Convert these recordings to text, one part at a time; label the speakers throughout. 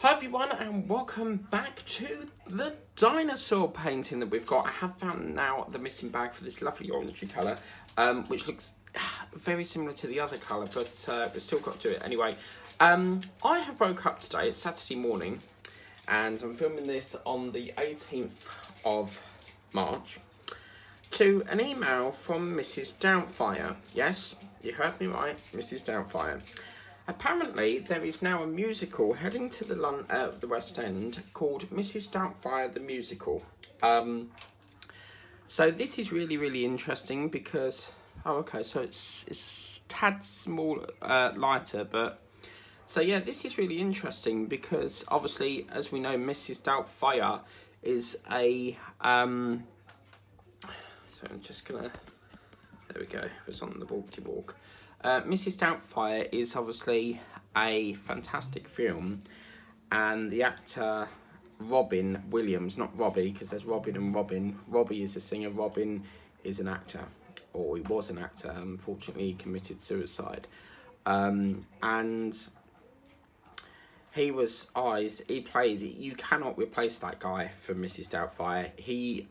Speaker 1: Hi everyone and welcome back to the dinosaur painting that we've got. I have found now the missing bag for this lovely orangey colour, which looks very similar to the other colour, but we've still got to do it anyway. I have woke up today, it's Saturday morning, and I'm filming this on the 18th of March, to an email from Mrs. Doubtfire. Yes, you heard me right, Mrs. Doubtfire. Apparently, there is now a musical heading to the West End called Mrs. Doubtfire the Musical. So this is really interesting because... Oh, okay, so it's a tad small, lighter, but... So yeah, this is really interesting because obviously, as we know, Mrs. Doubtfire is a... So I'm just gonna... There we go, it was on the walkie walk. Mrs. Doubtfire is obviously a fantastic film, and the actor Robin Williams, not Robbie, because there's Robin and Robin. Robbie is a singer, Robin is an actor, or he was an actor. Unfortunately, he committed suicide, and he was he played. You cannot replace that guy for Mrs. Doubtfire.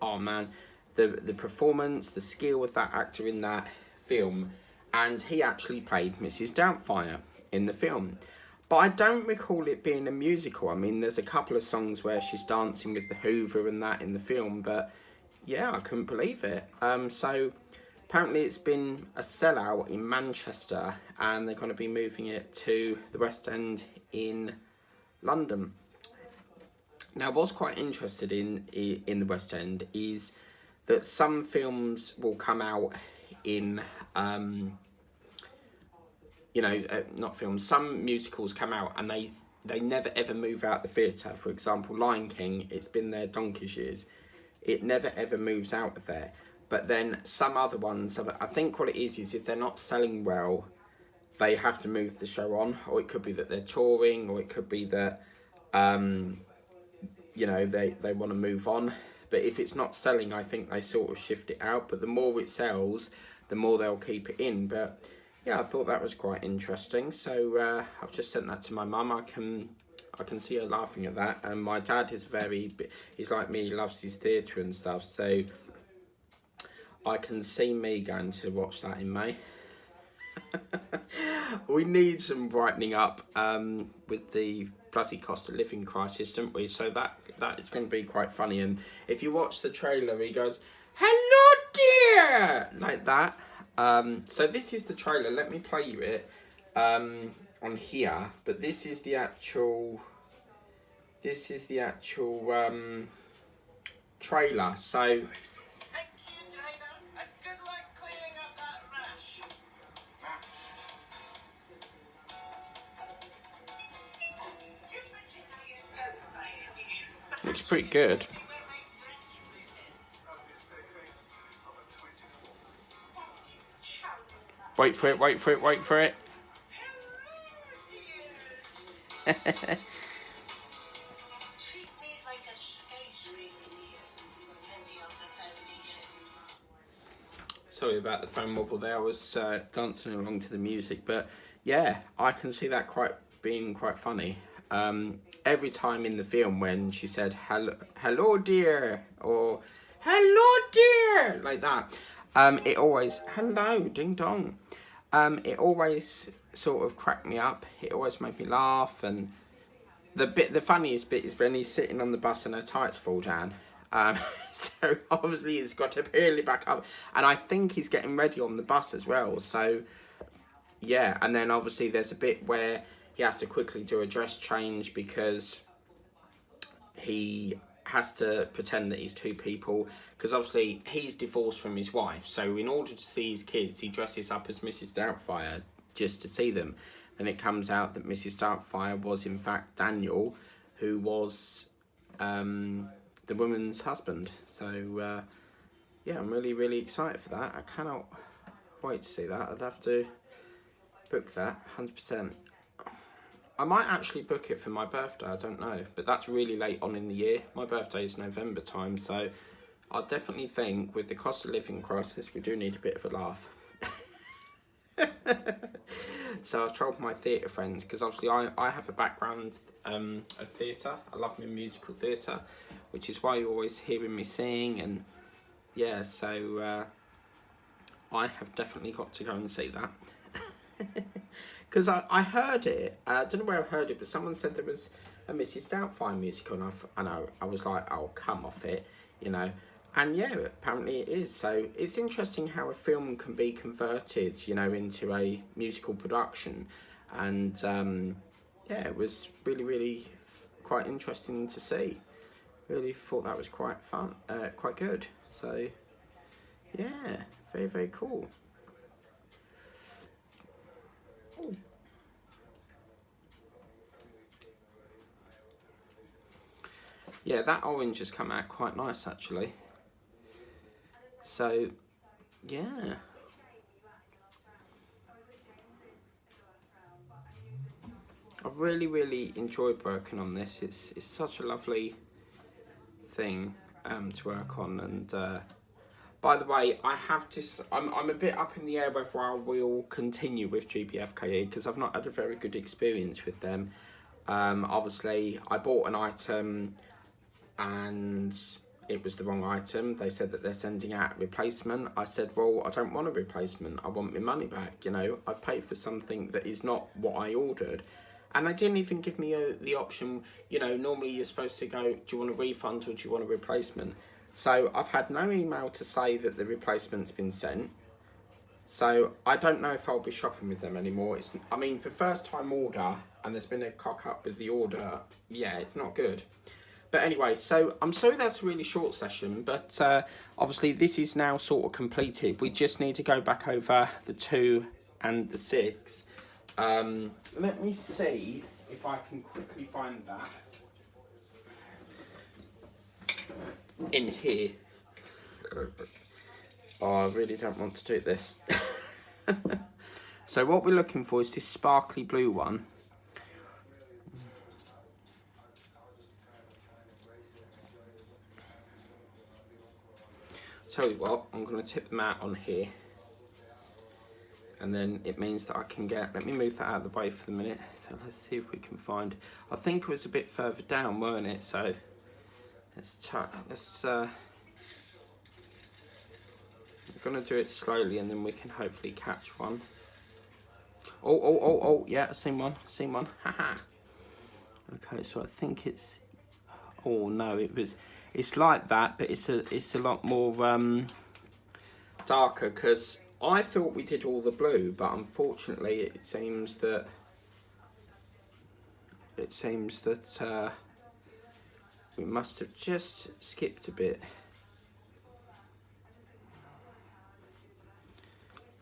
Speaker 1: Oh man, the performance, the skill of that actor in that film. And he actually played Mrs. Doubtfire in the film. But I don't recall it being a musical. I mean, there's a couple of songs where she's dancing with the Hoover and that in the film. But yeah, I couldn't believe it. So apparently it's been a sellout in Manchester. And they're going to be moving it to the West End in London. Now, what's quite interested in the West End is that some films will come out in... not films, some musicals come out and they never ever move out the theatre. For example, Lion King, it's been there donkey's years. It never ever moves out of there. But then some other ones, I think what it is if they're not selling well, they have to move the show on. Or it could be that they're touring, or it could be that, they want to move on. But if it's not selling, I think they sort of shift it out. But the more it sells, the more they'll keep it in. But yeah, I thought that was quite interesting. So I've just sent that to my mum. I can see her laughing at that. And my dad is he's like me, he loves his theatre and stuff. So I can see me going to watch that in May. We need some brightening up with the bloody cost of living crisis, don't we? So that is going to be quite funny. And if you watch the trailer, he goes, "Hello, dear," like that. So this is the trailer. Let me play you it on here. But this is the actual trailer. So. Looks pretty good. Wait for it. Sorry about the phone wobble there. I was dancing along to the music, but yeah, I can see that being quite funny. Every time in the film when she said hello dear, or hello dear, like that, it always, hello ding dong, it always sort of cracked me up. It always made me laugh. And the funniest bit is when he's sitting on the bus and her tights fall down. So obviously he's got to peel it back up, and I think he's getting ready on the bus as well. So yeah, and then obviously there's a bit where he has to quickly do a dress change because he has to pretend that he's two people, because obviously he's divorced from his wife. So in order to see his kids, he dresses up as Mrs. Doubtfire just to see them. Then it comes out that Mrs. Doubtfire was in fact Daniel, who was the woman's husband. So yeah, I'm really excited for that. I cannot wait to see that. I'd have to book that 100%. I might actually book it for my birthday, I don't know. But that's really late on in the year. My birthday is November time, so I definitely think with the cost of living crisis, we do need a bit of a laugh. So I told my theatre friends, because obviously I have a background of theatre. I love my musical theatre, which is why you're always hearing me sing. And yeah, so I have definitely got to go and see that. Because I heard it, I don't know where I heard it, but someone said there was a Mrs. Doubtfire musical, and I was like, oh, come off it, you know. And yeah, apparently it is. So it's interesting how a film can be converted, you know, into a musical production. And yeah, it was really, really quite interesting to see. Really thought that was quite fun, quite good. So yeah, very, very cool. Ooh. Yeah, that orange has come out quite nice actually. So yeah. I've really, really enjoyed working on this. It's such a lovely thing to work on. And by the way, I have to. I'm a bit up in the air whether I will continue with GBFKE, because I've not had a very good experience with them. Obviously, I bought an item and it was the wrong item. They said that they're sending out a replacement. I said, well, I don't want a replacement. I want my money back. You know, I've paid for something that is not what I ordered. And they didn't even give me the option. You know, normally you're supposed to go, do you want a refund or do you want a replacement? So I've had no email to say that the replacement's been sent. So I don't know if I'll be shopping with them anymore. I mean, for first time order, and there's been a cock up with the order, yeah, it's not good. But anyway, so I'm sorry that's a really short session, but obviously this is now sort of completed. We just need to go back over the 2 and the 6. Let me see if I can quickly find that in here. Oh, I really don't want to do this. So what we're looking for is this sparkly blue one. Tell you what, I'm going to tip them out on here. And then it means that I can get, let me move that out of the way for the minute. So let's see if we can find, I think it was a bit further down, weren't it? So we're going to do it slowly and then we can hopefully catch one. Oh, yeah, I've seen one, haha. Okay, so I think it's, oh no, it's like that, but it's a lot more darker, because I thought we did all the blue, but unfortunately it seems that we must have just skipped a bit.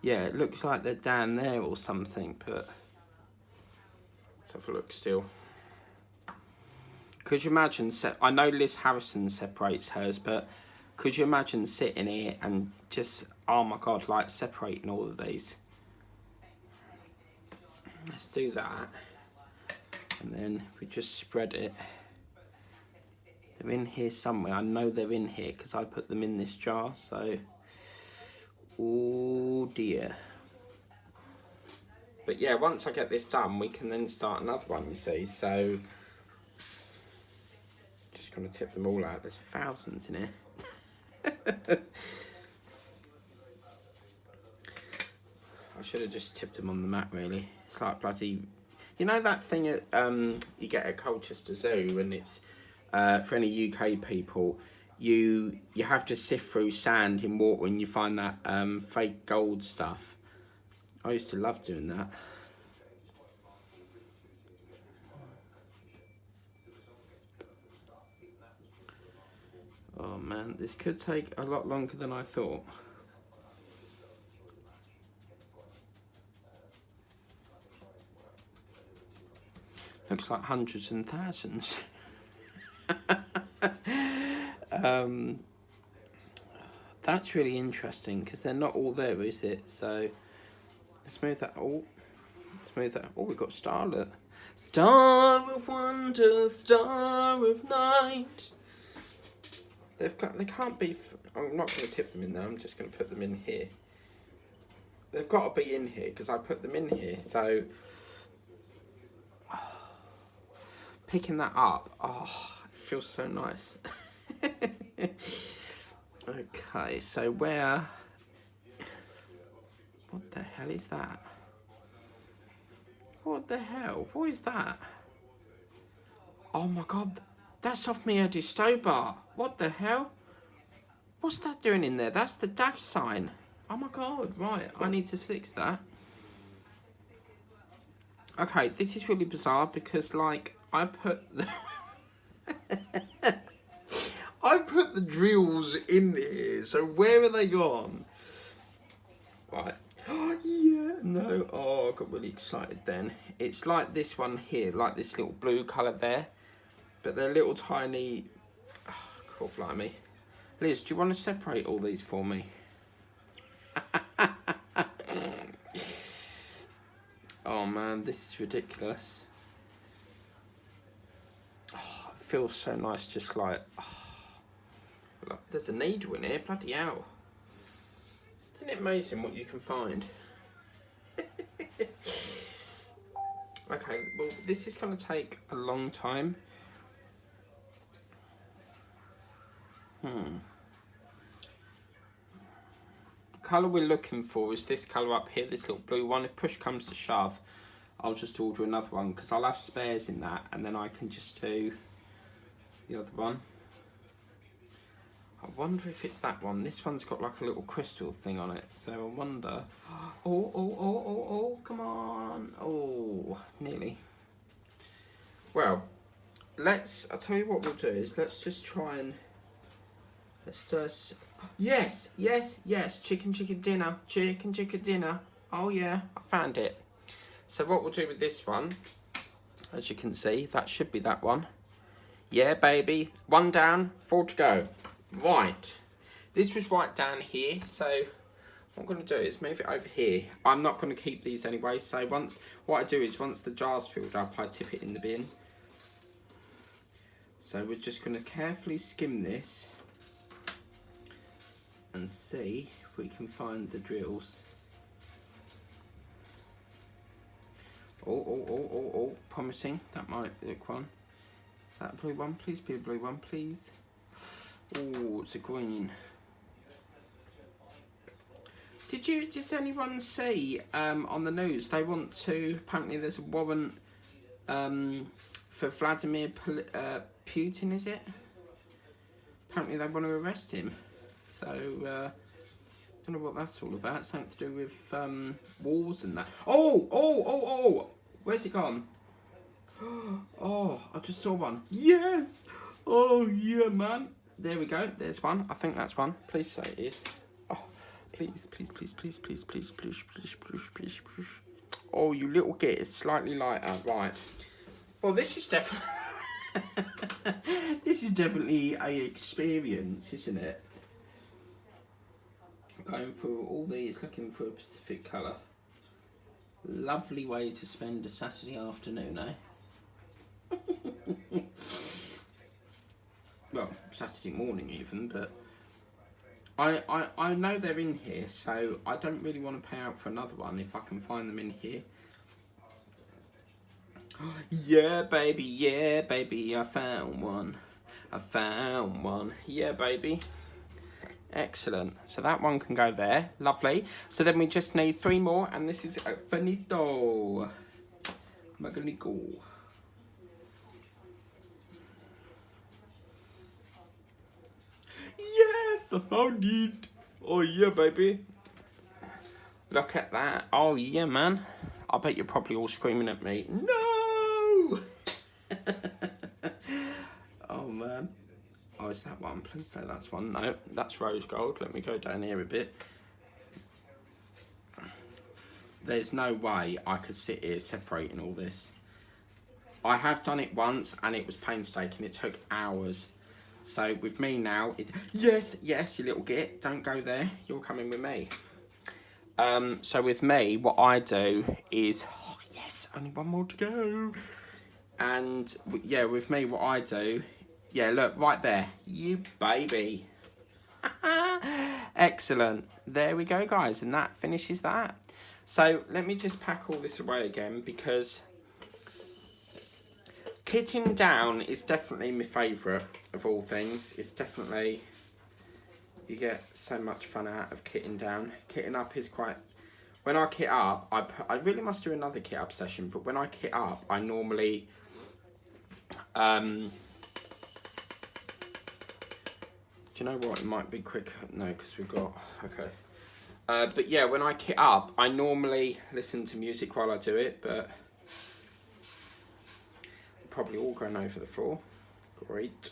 Speaker 1: Yeah, it looks like they're down there or something, but let's have a look still. Could you imagine, I know Liz Harrison separates hers, but could you imagine sitting here and just, oh my God, like separating all of these? Let's do that. And then we just spread it. They're in here somewhere. I know they're in here because I put them in this jar, so. Oh dear. But yeah, once I get this done, we can then start another one, you see, so. Just gonna tip them all out. There's thousands in here. I should have just tipped them on the mat, really. It's like bloody, you know that thing at you get at Colchester Zoo, and it's for any UK people, you have to sift through sand in water and you find that fake gold stuff. I used to love doing that. Oh man, this could take a lot longer than I thought. Looks like hundreds and thousands. That's really interesting because they're not all there, is it? So let's move that. Oh, let's move that. Oh, we've got Starlet. Star of wonder, star of night. They can't be. I'm not going to tip them in there. I'm just going to put them in here. they've got to be in here because I put them in here. So picking that up, oh, it feels so nice. Okay, so where? What the hell is that? What the hell? What is that? Oh my god, that's off me Eddie Stobar. What the hell? What's that doing in there? That's the daft sign. Oh my god, right, I need to fix that. Okay, this is really bizarre because, like, I put the I put the drills in here, so where are they gone? Right. Oh, yeah, no. Oh, I got really excited then. It's like this one here, like this little blue colour there. But they're little tiny... Oh, cool, blimey. Liz, do you want to separate all these for me? Oh, man, this is ridiculous. Oh, it feels so nice, just like... Oh, look, there's a needle in here, bloody hell. Isn't it amazing what you can find? Okay, well, this is going to take a long time. The colour we're looking for is this colour up here, this little blue one. If push comes to shove, I'll just order another one because I'll have spares in that, and then I can just do the other one. I wonder if it's that one. This one's got like a little crystal thing on it, so I wonder. Oh, come on. Oh, nearly. Well, I'll tell you what we'll do is let's just try and, let's just, yes, chicken dinner, chicken dinner. Oh yeah, I found it. So what we'll do with this one, as you can see, that should be that one. Yeah, baby, 1 down, 4 to go. Right, this was right down here, so what I'm going to do is move it over here. I'm not going to keep these anyway, so what I do is once the jar's filled up, I tip it in the bin. So we're just going to carefully skim this and see if we can find the drills. Oh, promising, that might look one. Is that a blue one? Please be a blue one, please. Oh, it's a green. Does anyone see on the news they want to, apparently there's a warrant for Vladimir Putin, is it? Apparently they want to arrest him. So, don't know what that's all about. Something to do with wars and that. Oh! Where's it gone? Oh, I just saw one. Yes! Oh, yeah, man. There we go. There's one. I think that's one. Please say it is. Oh, please. Oh, you little git. It's slightly lighter. Right. Well, this is definitely... this is definitely a experience, isn't it? Going through all these, looking for a specific colour. Lovely way to spend a Saturday afternoon, eh? Well, Saturday morning even, but I know they're in here, so I don't really want to pay out for another one if I can find them in here. Yeah, baby, I found one. Yeah, baby. Excellent. So that one can go there. Lovely. So then we just need 3 more, and this is finito. Magnifico. Yes, I found it. Oh yeah, baby. Look at that. Oh yeah, man. I bet you're probably all screaming at me. No! Oh man. Oh, is that one? Please say that's one. No, that's rose gold. Let me go down here a bit. There's no way I could sit here separating all this. I have done it once and it was painstaking. It took hours. So with me now, yes, you little git, don't go there. You're coming with me. So with me, what I do is, oh yes, only 1 more to go. And yeah, with me, what I do, yeah, look, right there. You baby. Excellent. There we go, guys, and that finishes that. So let me just pack all this away again, because kitting down is definitely my favourite of all things. It's definitely, you get so much fun out of kitting down. Kitting up is quite, when I kit up, I really must do another kit up session, but when I kit up, I normally, do you know what, it might be quicker, no, because we've got, okay. But yeah, when I kit up, I normally listen to music while I do it, but probably all going over the floor. Great.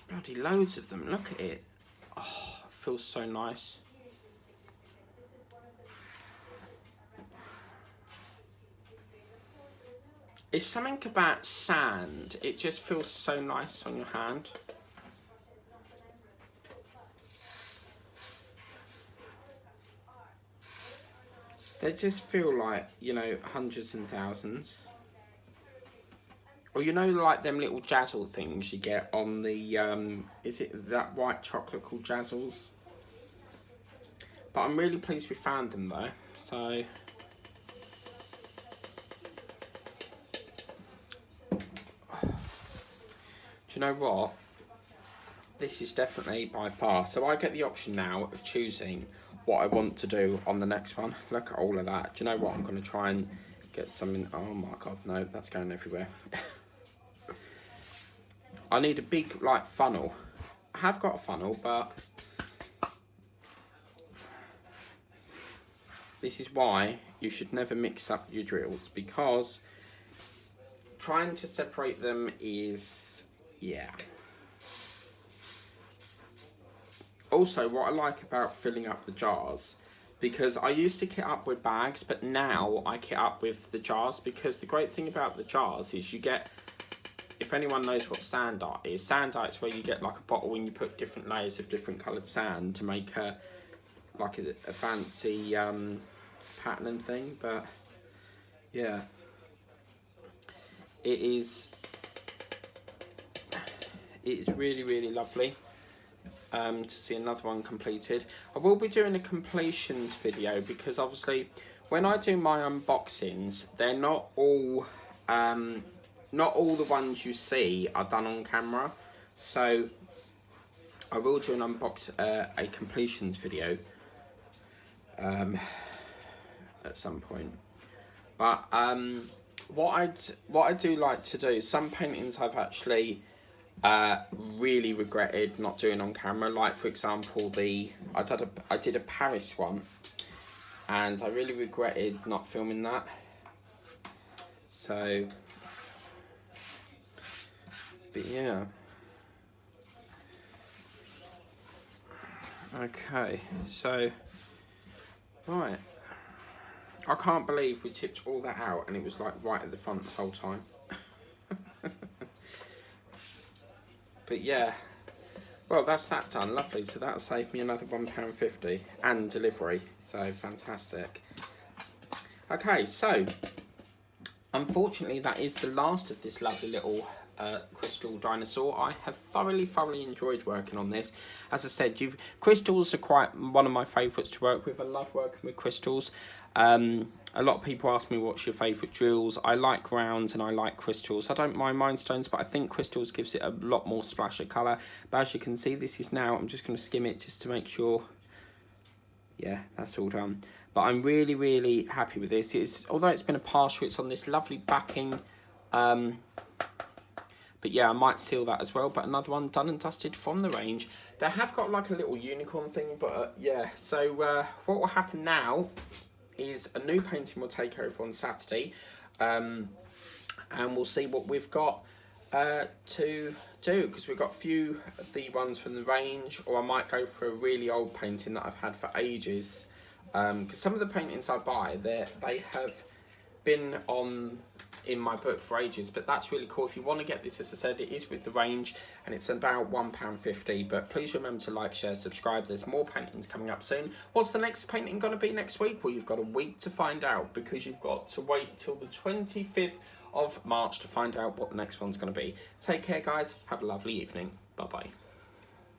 Speaker 1: Bloody loads of them, look at it. Oh, it feels so nice. It's something about sand, it just feels so nice on your hand. They just feel like, you know, hundreds and thousands. Or you know, like them little Jazzle things you get on the, is it that white chocolate called Jazzles? But I'm really pleased we found them though, so. Do you know what? This is definitely by far, so I get the option now of choosing what I want to do on the next one. Look at all of that. Do you know what? I'm going to try and get something. Oh my god, no, that's going everywhere. I need a big, like, funnel. I have got a funnel, but this is why you should never mix up your drills, because trying to separate them is, yeah. Also, what I like about filling up the jars, because I used to kit up with bags, but now I kit up with the jars, because the great thing about the jars is you get, if anyone knows what sand art is, sand art's where you get like a bottle and you put different layers of different coloured sand to make a fancy pattern and thing. But yeah, it is really, really lovely to see another one completed. I will be doing a completions video, because obviously when I do my unboxings, they're not all the ones you see are done on camera, so I will do an a completions video at some point. But what I do like to do, some paintings I've actually really regretted not doing on camera. Like for example, I did a Paris one, and I really regretted not filming that. So. But yeah. Okay, so, right. I can't believe we tipped all that out and it was like right at the front the whole time. But yeah, well, that's that done, lovely. So that'll save me another £1.50 and delivery, so fantastic. Okay, so, unfortunately that is the last of this lovely little crystal dinosaur. I have thoroughly enjoyed working on this. As I said, crystals are quite one of my favourites to work with. I love working with crystals. A lot of people ask me what's your favourite drills. I like rounds and I like crystals. I don't mind Milestones, but I think crystals gives it a lot more splash of colour. But as you can see, this is now, I'm just going to skim it just to make sure. Yeah, that's all done. But I'm really happy with this. Although it's been a partial, it's on this lovely backing. But yeah, I might seal that as well. But another one done and dusted from the range. They have got like a little unicorn thing, but yeah. So what will happen now is a new painting will take over on Saturday. And we'll see what we've got to do. Because we've got a few of the ones from the range. Or I might go for a really old painting that I've had for ages. Because some of the paintings I buy, they have been on in my book for ages, but that's really cool. If you want to get this, as I said, it is with the range and it's about £1.50, but please remember to like, share, subscribe. There's more paintings coming up soon. What's the next painting going to be next week? Well, you've got a week to find out, because you've got to wait till the 25th of March to find out what the next one's going to be. Take care, guys. Have a lovely evening. Bye-bye.